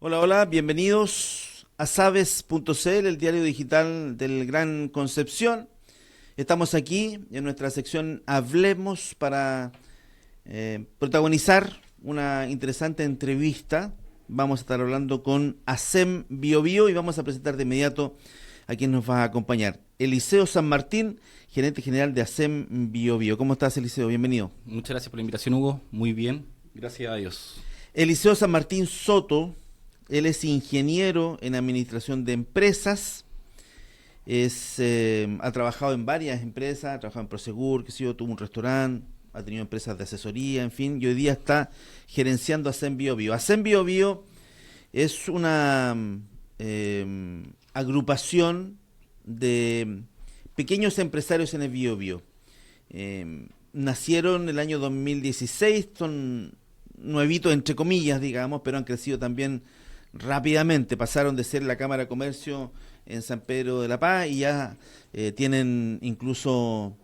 Hola, bienvenidos a sabes.cl, el diario digital del Gran Concepción. Estamos aquí en nuestra sección Hablemos para protagonizar una interesante entrevista. Vamos a estar hablando con ASEM BioBio y vamos a presentar de inmediato a quien nos va a acompañar. Eliseo San Martín, gerente general de ASEM BioBio. ¿Cómo estás, Eliseo? Bienvenido. Muchas gracias por la invitación, Hugo. Muy bien, gracias a Dios. Eliseo San Martín Soto, él es ingeniero en administración de empresas, ha trabajado en varias empresas, ha trabajado en Prosegur, tuvo un restaurante, ha tenido empresas de asesoría, en fin, y hoy día está gerenciando ASEM BioBio. ASEM BioBio es una agrupación de pequeños empresarios en el BioBio. Nacieron en el año 2016, son nuevitos entre comillas, digamos, pero han crecido también rápidamente. Pasaron de ser la Cámara de Comercio en San Pedro de la Paz y ya tienen incluso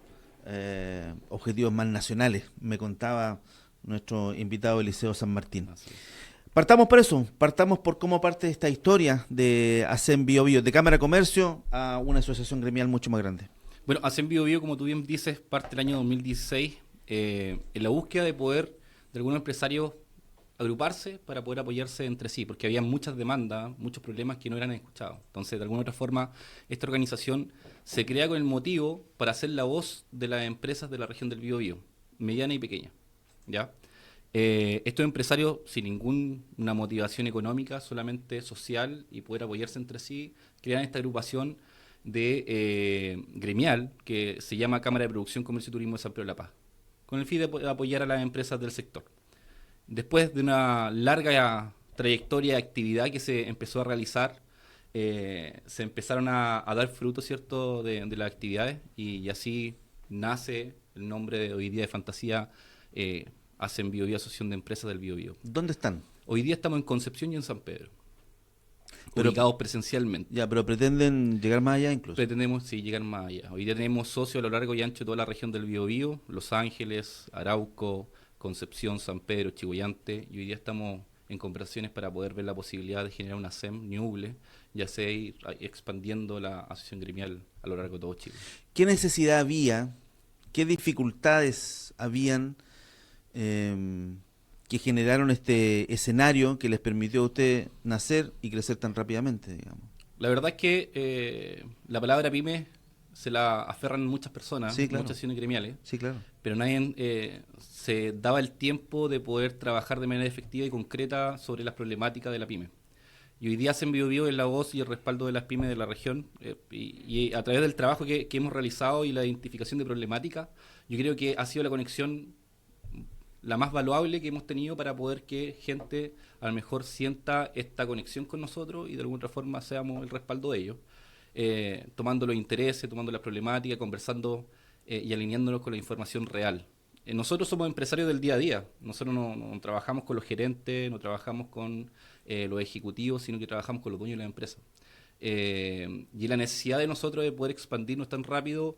objetivos más nacionales, me contaba nuestro invitado Eliseo San Martín. Partamos por eso, partamos por cómo parte esta historia de ASEM BioBio, de Cámara de Comercio a una asociación gremial mucho más grande. Bueno, ASEM BioBio, como tú bien dices, parte del año 2016 en la búsqueda de poder de algunos empresarios agruparse para poder apoyarse entre sí, porque había muchas demandas, muchos problemas que no eran escuchados. Entonces, de alguna u otra forma, esta organización se crea con el motivo para ser la voz de las empresas de la región del Biobío, mediana y pequeña, ¿ya? Estos empresarios, sin ninguna motivación económica, solamente social y poder apoyarse entre sí, crean esta agrupación de gremial que se llama Cámara de Producción, Comercio y Turismo de San Pedro de la Paz, con el fin de apoyar a las empresas del sector. Después de una larga trayectoria de actividad que se empezó a realizar, se empezaron a dar frutos, ¿cierto?, de las actividades y así nace el nombre de hoy día de fantasía, ASEM BioBio, Asociación de Empresas del Biobío. ¿Dónde están? Hoy día estamos en Concepción y en San Pedro, ubicados presencialmente. Ya, pero pretenden llegar más allá incluso. Pretendemos, sí, llegar más allá. Hoy día tenemos socios a lo largo y ancho de toda la región del Biobío, Los Ángeles, Arauco, Concepción, San Pedro, Chihuayante, y hoy día estamos en conversaciones para poder ver la posibilidad de generar una ASEM Ñuble, ya sea ir expandiendo la asociación gremial a lo largo de todo Chile. ¿Qué necesidad había, qué dificultades habían que generaron este escenario que les permitió a usted nacer y crecer tan rápidamente, digamos? La verdad es que la palabra pyme se la aferran muchas personas, sí, claro, muchas asociaciones gremiales, sí, claro, pero nadie se daba el tiempo de poder trabajar de manera efectiva y concreta sobre las problemáticas de la pyme. Y hoy día ASEM BioBio es la voz y el respaldo de las pymes de la región, y a través del trabajo que hemos realizado y la identificación de problemáticas, yo creo que ha sido la conexión la más valuable que hemos tenido para poder que gente a lo mejor sienta esta conexión con nosotros y de alguna otra forma seamos el respaldo de ellos. Tomando los intereses, tomando las problemáticas, conversando y alineándonos con la información real. Nosotros somos empresarios del día a día, nosotros no trabajamos con los gerentes, no trabajamos con los ejecutivos, sino que trabajamos con los dueños de la empresa. Y la necesidad de nosotros de poder expandirnos tan rápido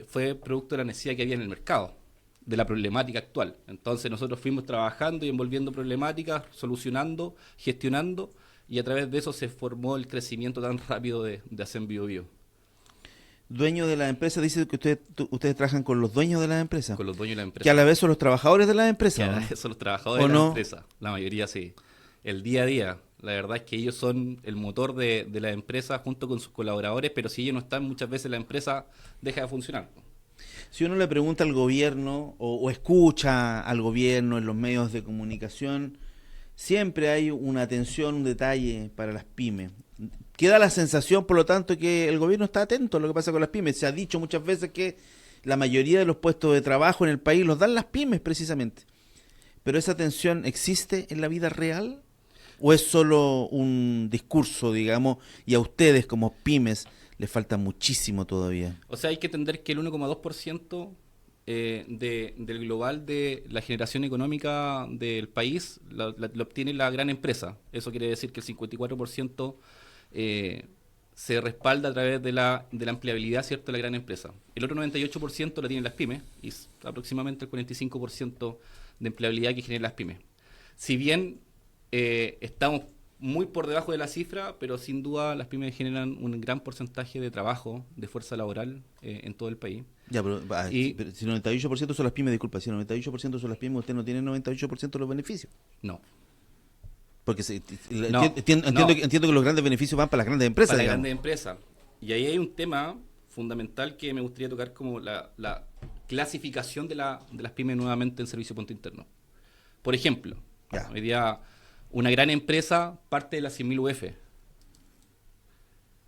fue producto de la necesidad que había en el mercado, de la problemática actual. Entonces nosotros fuimos trabajando y envolviendo problemáticas, solucionando, gestionando, y a través de eso se formó el crecimiento tan rápido de ASEM BioBio. Dueño de la empresa, dice que ustedes trabajan con los dueños de las empresas. Con los dueños de la empresa. Que a la vez son los trabajadores de las empresas. Que a la vez son los trabajadores de la empresa. La mayoría sí. El día a día. La verdad es que ellos son el motor de la empresa junto con sus colaboradores, pero si ellos no están, muchas veces la empresa deja de funcionar. Si uno le pregunta al gobierno o escucha al gobierno en los medios de comunicación, siempre hay una atención, un detalle para las pymes. Queda la sensación, por lo tanto, que el gobierno está atento a lo que pasa con las pymes. Se ha dicho muchas veces que la mayoría de los puestos de trabajo en el país los dan las pymes precisamente. ¿Pero esa atención existe en la vida real? ¿O es solo un discurso, digamos, y a ustedes como pymes les falta muchísimo todavía? O sea, hay que entender que el 1,2% del global de la generación económica del país lo obtiene la gran empresa. Eso quiere decir que el 54% se respalda a través de la empleabilidad, ¿cierto?, de la gran empresa. El otro 98% lo tienen las pymes y es aproximadamente el 45% de empleabilidad que generan las pymes. Si bien estamos muy por debajo de la cifra, pero sin duda las pymes generan un gran porcentaje de trabajo, de fuerza laboral en todo el país. Ya, pero si el 98% son las pymes, disculpa, si el 98% son las pymes, usted no tiene el 98% de los beneficios. No. Porque No, entiendo que los grandes beneficios van para las grandes empresas. Para las grandes empresas. Y ahí hay un tema fundamental que me gustaría tocar como la clasificación de las pymes nuevamente en servicio punto interno. Por ejemplo, hoy día una gran empresa parte de las 100.000 UF.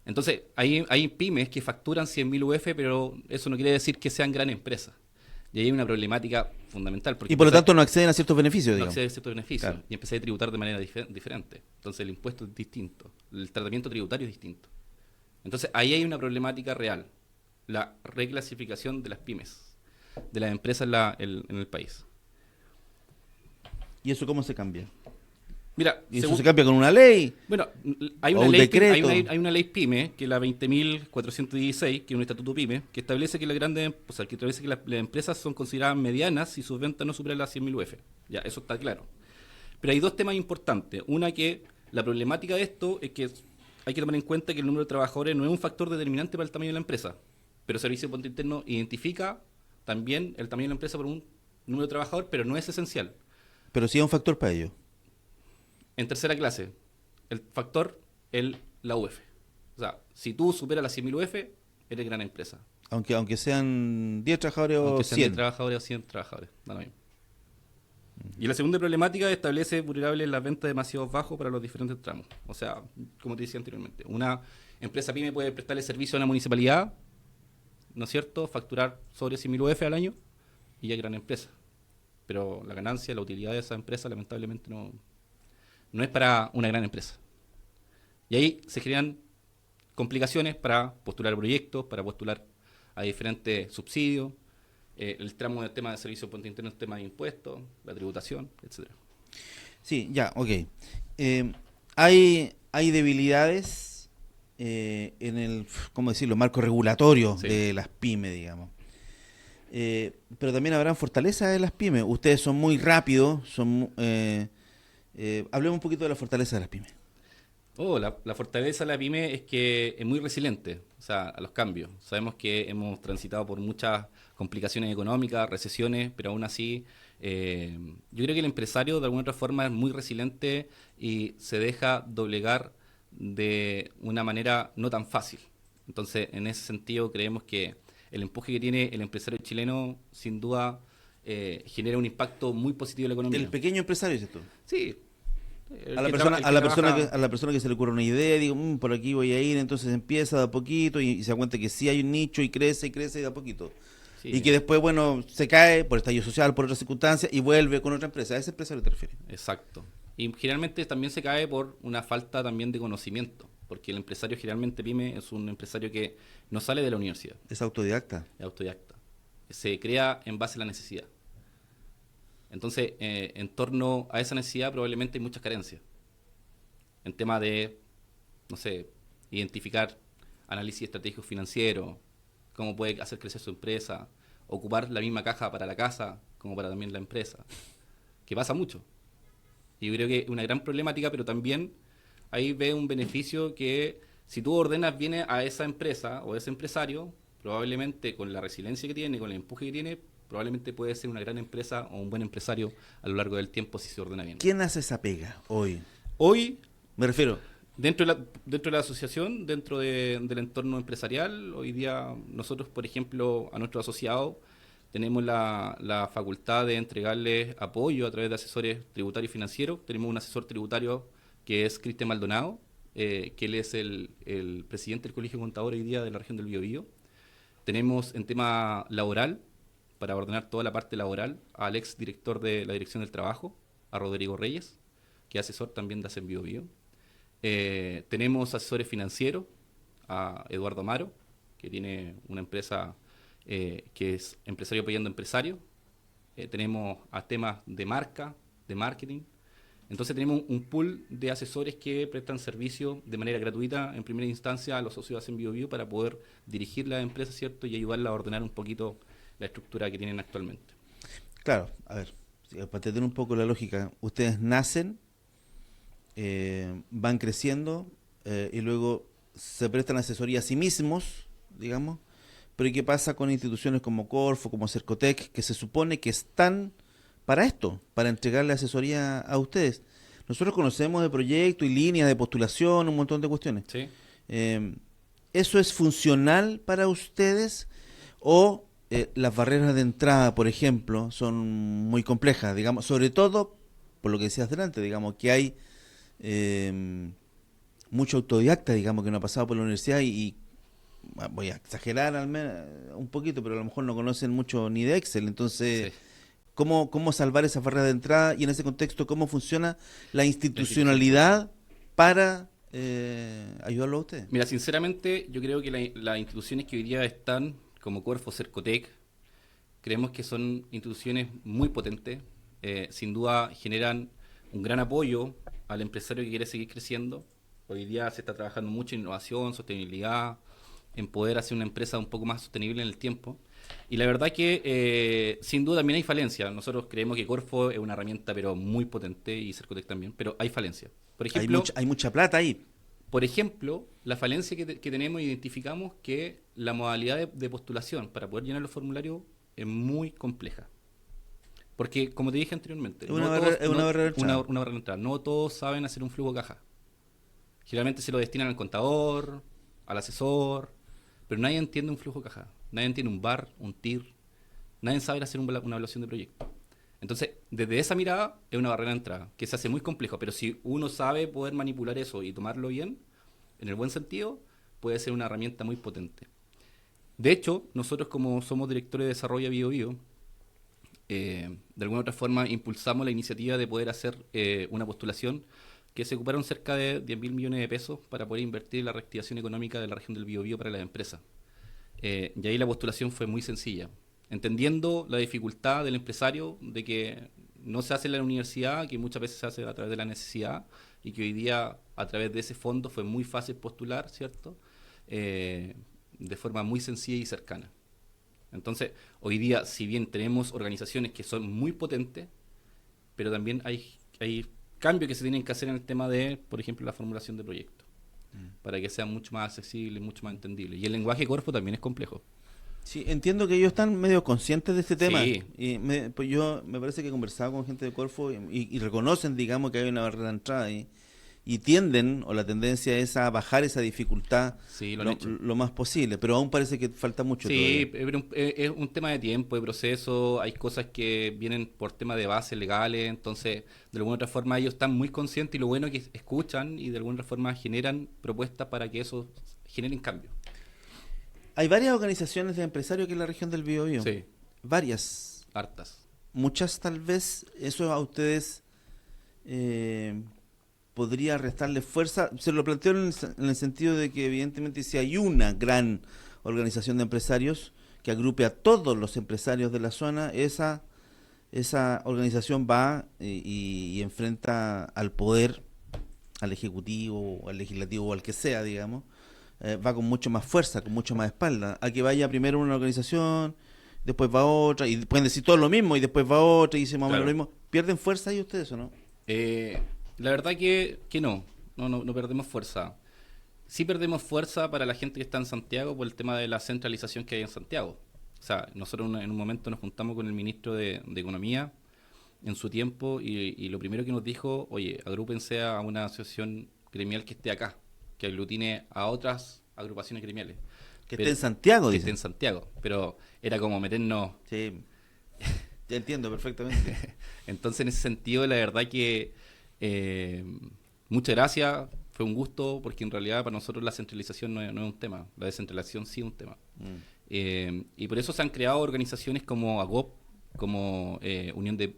Entonces, hay pymes que facturan 100.000 UF, pero eso no quiere decir que sean gran empresas. Y ahí hay una problemática fundamental. Y por lo tanto no acceden a ciertos beneficios, digamos. No acceden a ciertos beneficios. Claro. Y empecé a tributar de manera diferente. Entonces, el impuesto es distinto. El tratamiento tributario es distinto. Entonces, ahí hay una problemática real. La reclasificación de las pymes, de las empresas en el país. ¿Y eso cómo se cambia? Mira, ¿Y eso se cambia con una ley? Bueno, hay una ley, hay una ley PYME, que es la 20.416, que es un estatuto PYME, que establece que las empresas son consideradas medianas si sus ventas no superan las 100.000 UF. Ya, eso está claro. Pero hay dos temas importantes. Una, que la problemática de esto es que hay que tomar en cuenta que el número de trabajadores no es un factor determinante para el tamaño de la empresa. Pero Servicio Punto Interno identifica también el tamaño de la empresa por un número de trabajadores, pero no es esencial. Pero sí es un factor para ello. En tercera clase, el factor, la UF. O sea, si tú superas las 100.000 UF, eres gran empresa. Aunque sean 10 trabajadores Aunque o sean 100. 10 trabajadores o 100 trabajadores, da lo mismo. Y la segunda problemática establece vulnerables las ventas demasiado bajos para los diferentes tramos. O sea, como te decía anteriormente, una empresa pyme puede prestarle servicio a una municipalidad, ¿no es cierto?, facturar sobre 100.000 UF al año y ya es gran empresa. Pero la ganancia, la utilidad de esa empresa, lamentablemente no es para una gran empresa. Y ahí se generan complicaciones para postular proyectos, para postular a diferentes subsidios, el tramo del tema de servicio punto interno, el tema de impuestos, la tributación, etcétera. Sí, ya, ok. Hay debilidades en el, ¿cómo decirlo?, marco regulatorio de las pymes, digamos. Pero también habrán fortalezas en las pymes. Ustedes son muy rápidos, hablemos un poquito de la fortaleza de las pymes. La fortaleza de la pyme es que es muy resiliente, o sea, a los cambios. Sabemos que hemos transitado por muchas complicaciones económicas, recesiones, pero aún así yo creo que el empresario de alguna otra forma es muy resiliente y se deja doblegar de una manera no tan fácil. Entonces, en ese sentido, creemos que el empuje que tiene el empresario chileno, sin duda, genera un impacto muy positivo en la economía. ¿El pequeño empresario, dices tú? Sí. A la persona que se le ocurre una idea, digo, por aquí voy a ir, entonces empieza de a poquito y se da cuenta que sí hay un nicho y crece de a poquito. Sí. Y que después, bueno, se cae por estallido social, por otras circunstancias y vuelve con otra empresa. ¿A ese empresario te refieres? Exacto. Y generalmente también se cae por una falta también de conocimiento, porque el empresario generalmente pyme es un empresario que no sale de la universidad. Es autodidacta. Es autodidacta. Se crea en base a la necesidad. Entonces, en torno a esa necesidad probablemente hay muchas carencias. En tema de, no sé, identificar análisis estratégico financiero, cómo puede hacer crecer su empresa, ocupar la misma caja para la casa como para también la empresa, que pasa mucho. Y yo creo que es una gran problemática, pero también ahí ve un beneficio que si tú ordenas bien a esa empresa o a ese empresario, probablemente con la resiliencia que tiene, con el empuje que tiene, probablemente puede ser una gran empresa o un buen empresario a lo largo del tiempo si se ordena bien. ¿Quién hace esa pega hoy? Hoy, me refiero, dentro de la asociación, dentro del entorno empresarial, hoy día nosotros, por ejemplo, a nuestros asociados tenemos la facultad de entregarles apoyo a través de asesores tributarios y financieros. Tenemos un asesor tributario que es Cristian Maldonado, que él es el presidente del Colegio de Contadores hoy día de la región del Biobío. Tenemos en tema laboral, para ordenar toda la parte laboral, al ex director de la Dirección del Trabajo, a Rodrigo Reyes, que es asesor también de Hacen Biobío. Tenemos asesores financieros, a Eduardo Amaro, que tiene una empresa que es Empresario Apoyando Empresario. Tenemos a temas de marca, de marketing. Entonces tenemos un pool de asesores que prestan servicio de manera gratuita en primera instancia a los socios en BioBio para poder dirigir la empresa, ¿cierto? Y ayudarla a ordenar un poquito la estructura que tienen actualmente. Claro, a ver, para tener un poco la lógica, ustedes nacen, van creciendo y luego se prestan asesoría a sí mismos, digamos, pero ¿y qué pasa con instituciones como Corfo, como Cercotec, que se supone que están para esto, para entregarle asesoría a ustedes? Nosotros conocemos de proyectos y líneas de postulación, un montón de cuestiones. ¿Sí? Eh, ¿Eso es funcional para ustedes o las barreras de entrada, por ejemplo, son muy complejas, digamos, sobre todo por lo que decías delante, digamos, que hay mucho autodidacta, digamos, que no ha pasado por la universidad voy a exagerar al menos un poquito, pero a lo mejor no conocen mucho ni de Excel, entonces Sí. ¿cómo salvar esa barrera de entrada y en ese contexto cómo funciona la La institución. institucionalidad para ayudarlo a ustedes? Mira, sinceramente, yo creo que las instituciones que hoy día están, como Corfo, Cercotec, creemos que son instituciones muy potentes. Sin duda generan un gran apoyo al empresario que quiere seguir creciendo. Hoy día se está trabajando mucho en innovación, sostenibilidad, en poder hacer una empresa un poco más sostenible en el tiempo. Y la verdad que sin duda también hay falencias. Nosotros creemos que Corfo es una herramienta pero muy potente y Cercotec también, pero hay falencias. Hay mucha plata ahí. Por ejemplo, la falencia que tenemos, identificamos que la modalidad de postulación para poder llenar los formularios es muy compleja. Porque, como te dije anteriormente, Es una barrera de entrada. una barrera de entrada. No todos saben hacer un flujo caja. Generalmente se lo destinan al contador, al asesor, pero nadie entiende un flujo caja. Nadie entiende un VAR, un TIR. Nadie sabe hacer una evaluación de proyecto. Entonces, desde esa mirada, es una barrera de entrada, que se hace muy complejo, pero si uno sabe poder manipular eso y tomarlo bien, en el buen sentido, puede ser una herramienta muy potente. De hecho, nosotros como somos directores de desarrollo de BioBio, de alguna u otra forma impulsamos la iniciativa de poder hacer una postulación que se ocuparon cerca de 10.000 millones de pesos para poder invertir en la reactivación económica de la región del Biobío para las empresas. Y ahí la postulación fue muy sencilla, entendiendo la dificultad del empresario de que no se hace en la universidad, que muchas veces se hace a través de la necesidad, y que hoy día a través de ese fondo fue muy fácil postular, ¿cierto? De forma muy sencilla y cercana. Entonces, hoy día, si bien tenemos organizaciones que son muy potentes, pero también hay cambios que se tienen que hacer en el tema de, por ejemplo, la formulación de proyectos, para que sea mucho más accesible, mucho más entendible. Y el lenguaje Corfo también es complejo. Sí, entiendo que ellos están medio conscientes de este tema. Sí, Y pues yo me parece que he conversado con gente de Corfo y reconocen, digamos, que hay una barrera de entrada y tienden, o la tendencia es a bajar esa dificultad sí, lo han hecho. lo más posible, pero aún parece que falta mucho Sí, todavía. pero es un tema de tiempo, de proceso, hay cosas que vienen por temas de bases legales, entonces de alguna otra forma ellos están muy conscientes y lo bueno es que escuchan y de alguna otra forma generan propuestas para que eso generen cambios. Hay varias organizaciones de empresarios aquí en la región del Biobío. Sí, Varias. hartas. Muchas tal vez, eso a ustedes eh, podría restarle fuerza. Se lo planteo en el sentido de que evidentemente si hay una gran organización de empresarios que agrupe a todos los empresarios de la zona, esa organización va y enfrenta al poder, al ejecutivo, al legislativo o al que sea, digamos, va con mucho más fuerza, con mucho más espalda. A que vaya primero una organización, después va otra, y pueden decir todo lo mismo, y después va otra, y dice más o menos lo Claro. mismo. ¿Pierden fuerza ahí ustedes o no? La verdad que no perdemos fuerza. Sí perdemos fuerza para la gente que está en Santiago por el tema de la centralización que hay en Santiago. O sea, nosotros en un momento nos juntamos con el ministro de Economía en su tiempo y lo primero que nos dijo, oye, agrúpense a una asociación gremial que esté acá, que aglutine a otras agrupaciones gremiales, Que esté pero en Santiago, que esté dicen. en Santiago. Pero era como meternos. Sí, te entiendo perfectamente. Entonces, en ese sentido, la verdad que eh, muchas gracias, fue un gusto, porque en realidad para nosotros la centralización no es un tema, la descentralización sí es un tema. Mm. Y por eso se han creado organizaciones como AGOP, como Unión de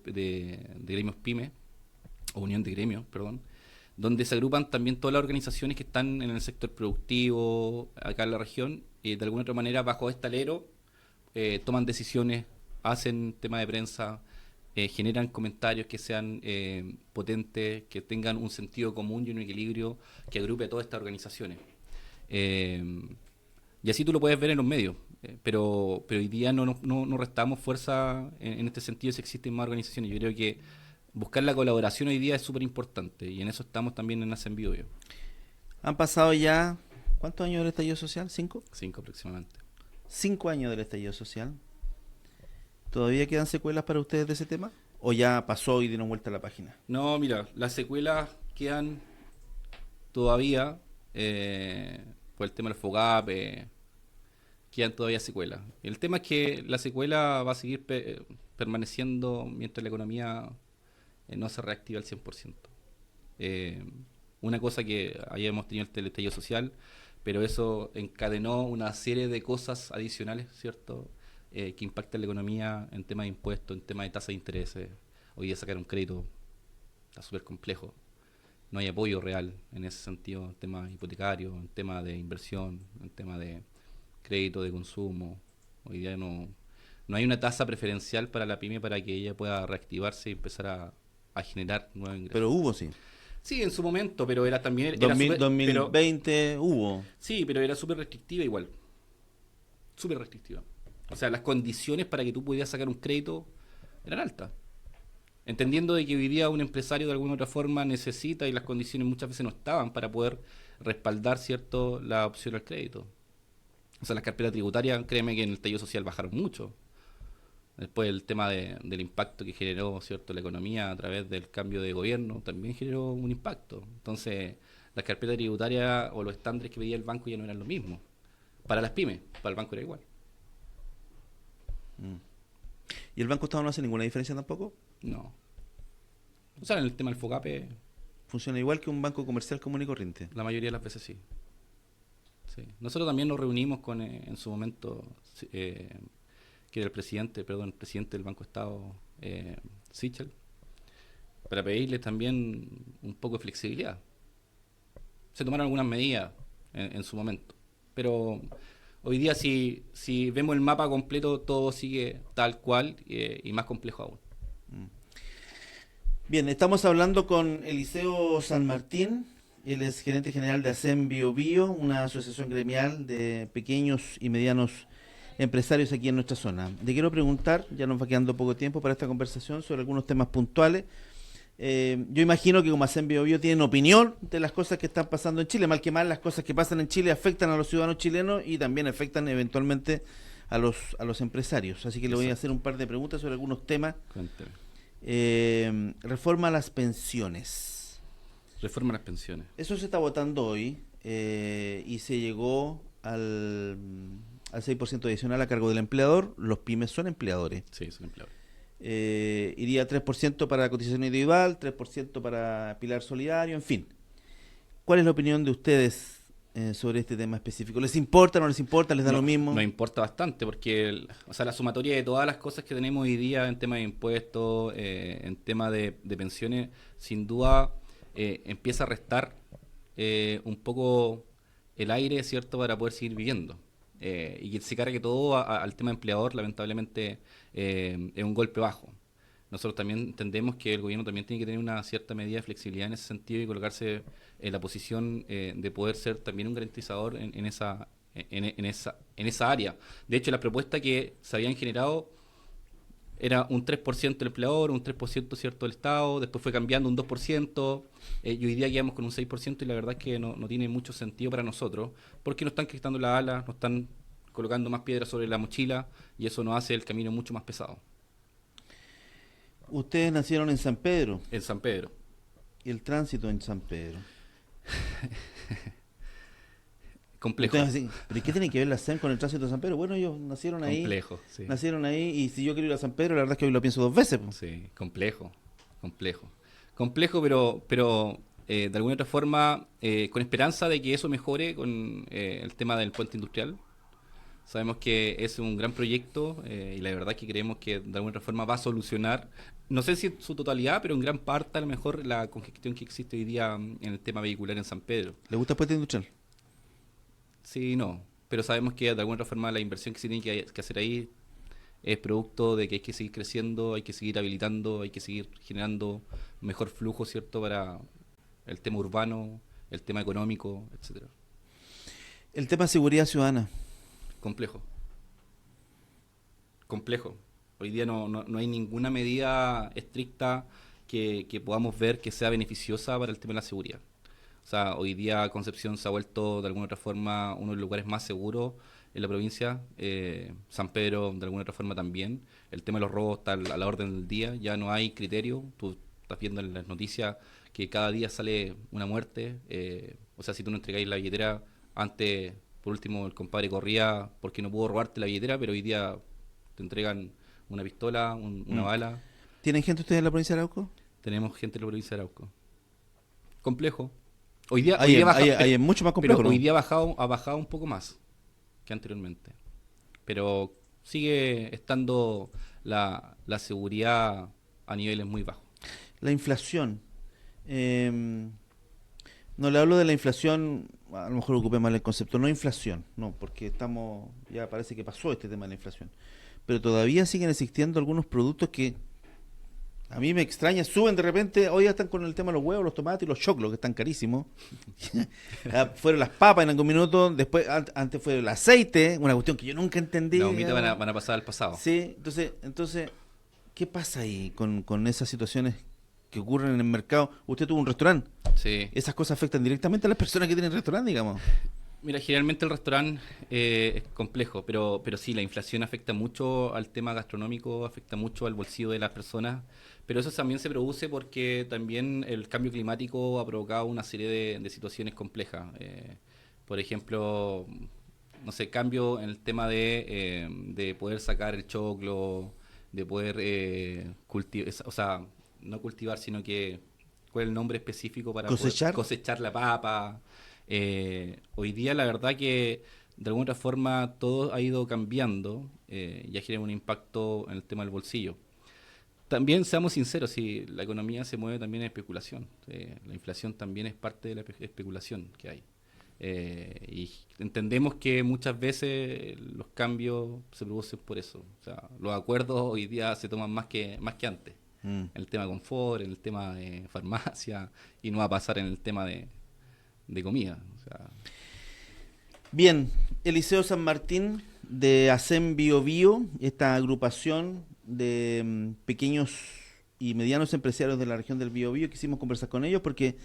Gremios PYME, o Unión de Gremios, perdón, donde se agrupan también todas las organizaciones que están en el sector productivo acá en la región, y de alguna otra manera bajo este alero toman decisiones, hacen tema de prensa, generan comentarios que sean potentes, que tengan un sentido común y un equilibrio que agrupe a todas estas organizaciones. Y así tú lo puedes ver en los medios, pero hoy día no restamos fuerza en este sentido si existen más organizaciones. Yo creo que buscar la colaboración hoy día es súper importante y en eso estamos también en Hacen Biobío. Han pasado ya, ¿cuántos años del estallido social? ¿5? 5 aproximadamente. 5 años del estallido social. ¿Todavía quedan secuelas para ustedes de ese tema? ¿O ya pasó y dieron vuelta a la página? No, mira, las secuelas quedan todavía, por el tema del FOGAP, quedan todavía secuelas. El tema es que la secuela va a seguir permaneciendo mientras la economía no se reactiva al 100%. Una cosa que habíamos tenido el estallido social, pero eso encadenó una serie de cosas adicionales, ¿cierto?, que impactan la economía en temas de impuestos, en temas de tasas de interés. Hoy día sacar un crédito está súper complejo. No hay apoyo real en ese sentido, en temas hipotecarios, en temas de inversión, en temas de crédito de consumo. Hoy día no hay una tasa preferencial para la pyme para que ella pueda reactivarse y empezar a generar nuevos ingresos. Pero hubo, sí. Sí, en su momento, pero era también... 2020 hubo. Sí, pero era súper restrictiva igual. Súper restrictiva. O sea, las condiciones para que tú pudieras sacar un crédito eran altas. Entendiendo de que hoy día un empresario de alguna u otra forma necesita y las condiciones muchas veces no estaban para poder respaldar, ¿cierto?, la opción al crédito. O sea, las carpetas tributarias, créeme que en el estallido social bajaron mucho. Después el tema del impacto que generó, ¿cierto?, la economía a través del cambio de gobierno también generó un impacto. Entonces, las carpetas tributarias o los estándares que pedía el banco ya no eran lo mismo. Para las pymes, para el banco era igual. ¿Y el Banco Estado no hace ninguna diferencia tampoco? No. O sea, en el tema del FOGAPE... ¿Funciona igual que un banco comercial común y corriente? La mayoría de las veces sí. Sí. Nosotros también nos reunimos con, en su momento, que era el presidente del Banco Estado, Sichel, para pedirles también un poco de flexibilidad. Se tomaron algunas medidas en su momento, pero hoy día si vemos el mapa completo, todo sigue tal cual y más complejo aún. Bien, estamos hablando con Eliseo San Martín. Él es gerente general de Hacen Biobío, una asociación gremial de pequeños y medianos empresarios aquí en nuestra zona. Le quiero preguntar, ya nos va quedando poco tiempo para esta conversación, sobre algunos temas puntuales. Yo imagino que como Hacen Biobío tienen opinión de las cosas que están pasando en Chile. Mal que mal, las cosas que pasan en Chile afectan a los ciudadanos chilenos y también afectan eventualmente a los empresarios. Así que le voy a hacer un par de preguntas sobre algunos temas. Cuénteme. Reforma a las pensiones. Reforma a las pensiones. Eso se está votando hoy y se llegó al 6% adicional a cargo del empleador. Los pymes son empleadores. Sí, son empleadores. Iría 3% para cotización individual, 3% para pilar solidario, en fin. ¿Cuál es la opinión de ustedes sobre este tema específico? ¿Les importa, no les importa, les da lo mismo? Nos importa bastante porque la sumatoria de todas las cosas que tenemos hoy día en tema de impuestos, en tema de pensiones, sin duda empieza a restar un poco el aire, ¿cierto?, para poder seguir viviendo. Y que se cargue todo al tema empleador, lamentablemente es un golpe bajo. Nosotros también entendemos que el gobierno también tiene que tener una cierta medida de flexibilidad en ese sentido y colocarse en la posición de poder ser también un garantizador en esa área. De hecho, la propuesta que se habían generado era un 3% el empleador, un 3% cierto del Estado, después fue cambiando un 2%, y hoy día quedamos con un 6% y la verdad es que no tiene mucho sentido para nosotros, porque nos están quitando las alas, nos están colocando más piedras sobre la mochila y eso nos hace el camino mucho más pesado. Ustedes nacieron en San Pedro. En San Pedro. ¿Y el tránsito en San Pedro? Complejo. Entonces, ¿pero qué tiene que ver la SEM con el tránsito de San Pedro? Bueno, ellos nacieron ahí. Complejo, sí. Nacieron ahí y si yo quiero ir a San Pedro, la verdad es que hoy lo pienso 2 veces. Pues. Sí, complejo. Complejo, pero de alguna otra forma, con esperanza de que eso mejore con el tema del puente industrial. Sabemos que es un gran proyecto y la verdad es que creemos que de alguna otra forma va a solucionar, no sé si en su totalidad, pero en gran parte a lo mejor la congestión que existe hoy día en el tema vehicular en San Pedro. ¿Le gusta el puente industrial? Sí, no, pero sabemos que de alguna otra forma la inversión que se tiene que hacer ahí es producto de que hay que seguir creciendo, hay que seguir habilitando, hay que seguir generando mejor flujo, ¿cierto?, para el tema urbano, el tema económico, etcétera. El tema de seguridad ciudadana. Complejo. Complejo. Hoy día no hay ninguna medida estricta que podamos ver que sea beneficiosa para el tema de la seguridad. O sea, hoy día Concepción se ha vuelto de alguna otra forma uno de los lugares más seguros en la provincia. San Pedro de alguna otra forma también. El tema de los robos está a la orden del día, ya no hay criterio. Tú estás viendo en las noticias que cada día sale una muerte. O sea, si tú no entregáis la billetera, antes, por último, el compadre corría porque no pudo robarte la billetera, pero hoy día te entregan una pistola, una bala. ¿Tienen gente ustedes en la provincia de Arauco? Tenemos gente en la provincia de Arauco. Complejo. Hoy día es mucho más complejo, pero ¿no? hoy día ha bajado un poco más que anteriormente. Pero sigue estando la seguridad a niveles muy bajos. La inflación. No le hablo de la inflación, a lo mejor ocupé mal el concepto, no inflación, no, porque ya parece que pasó este tema de la inflación. Pero todavía siguen existiendo algunos productos que a mí me extraña, suben de repente, hoy ya están con el tema de los huevos, los tomates y los choclos, que están carísimos. Fueron las papas en algún minuto, después antes fue el aceite, una cuestión que yo nunca entendí. Los mitos van a pasar al pasado. Sí, entonces, ¿qué pasa ahí con esas situaciones que ocurren en el mercado? Usted tuvo un restaurante. Sí. ¿Esas cosas afectan directamente a las personas que tienen restaurante, digamos? Mira, generalmente el restaurante es complejo, pero sí, la inflación afecta mucho al tema gastronómico, afecta mucho al bolsillo de las personas, pero eso también se produce porque también el cambio climático ha provocado una serie de situaciones complejas. Por ejemplo, no sé, cambio en el tema de poder sacar el choclo, de poder cultivar, o sea, no cultivar, sino que, ¿cuál es el nombre específico para cosechar? Poder cosechar la papa? Hoy día la verdad que de alguna otra forma todo ha ido cambiando, ya genera un impacto en el tema del bolsillo. También seamos sinceros, si la economía se mueve también en especulación, la inflación también es parte de la especulación que hay. Y entendemos que muchas veces los cambios se producen por eso. O sea, los acuerdos hoy día se toman más que antes. En el tema de confort, en el tema de farmacia, y no va a pasar en el tema de comida. O sea. Bien, Eliseo San Martín de ASEM Bio Bio, esta agrupación de pequeños y medianos empresarios de la región del Biobío, quisimos conversar con ellos porque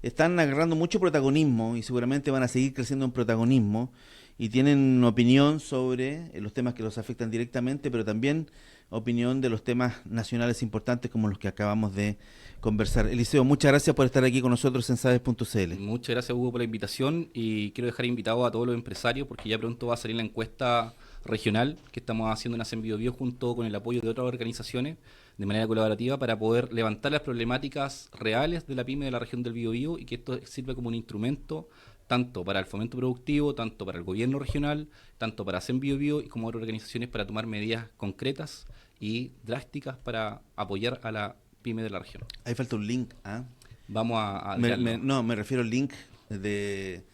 están agarrando mucho protagonismo y seguramente van a seguir creciendo en protagonismo y tienen opinión sobre los temas que los afectan directamente, pero también opinión de los temas nacionales importantes como los que acabamos de conversar. Eliseo, muchas gracias por estar aquí con nosotros en sabes.cl. Muchas gracias, Hugo, por la invitación, y quiero dejar invitado a todos los empresarios porque ya pronto va a salir la encuesta regional que estamos haciendo en ASEM Bio Bio junto con el apoyo de otras organizaciones de manera colaborativa para poder levantar las problemáticas reales de la pyme de la región del Biobío y que esto sirva como un instrumento tanto para el fomento productivo, tanto para el gobierno regional, tanto para ASEM Bio Bio y como otras organizaciones para tomar medidas concretas y drásticas para apoyar a la pyme de la región. Ahí falta un link, ¿ah? Vamos a me refiero al link de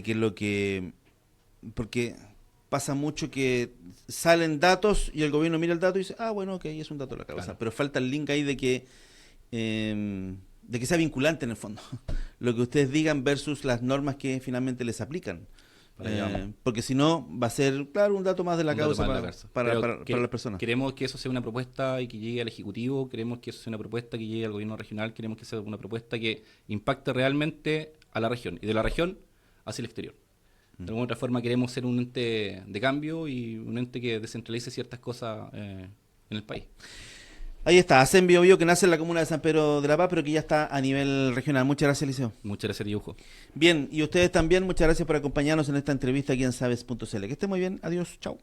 que porque pasa mucho que salen datos y el gobierno mira el dato y dice, bueno, ok, es un dato de la causa, claro. Pero falta el link ahí de que sea vinculante en el fondo, lo que ustedes digan versus las normas que finalmente les aplican. Porque si no, va a ser, claro, un dato más de la causa para las personas. Queremos que eso sea una propuesta y que llegue al Ejecutivo, queremos que eso sea una propuesta que llegue al gobierno regional, queremos que sea una propuesta que impacte realmente a la región y de la región hacia el exterior. De alguna otra forma queremos ser un ente de cambio y un ente que descentralice ciertas cosas en el país. Ahí está, ASEM Bio Bio, que nace en la comuna de San Pedro de la Paz, pero que ya está a nivel regional. Muchas gracias, Eliseo. Muchas gracias, Diujo. Bien, y ustedes también, muchas gracias por acompañarnos en esta entrevista aquí en sabes.cl. Que esté muy bien, adiós, chao.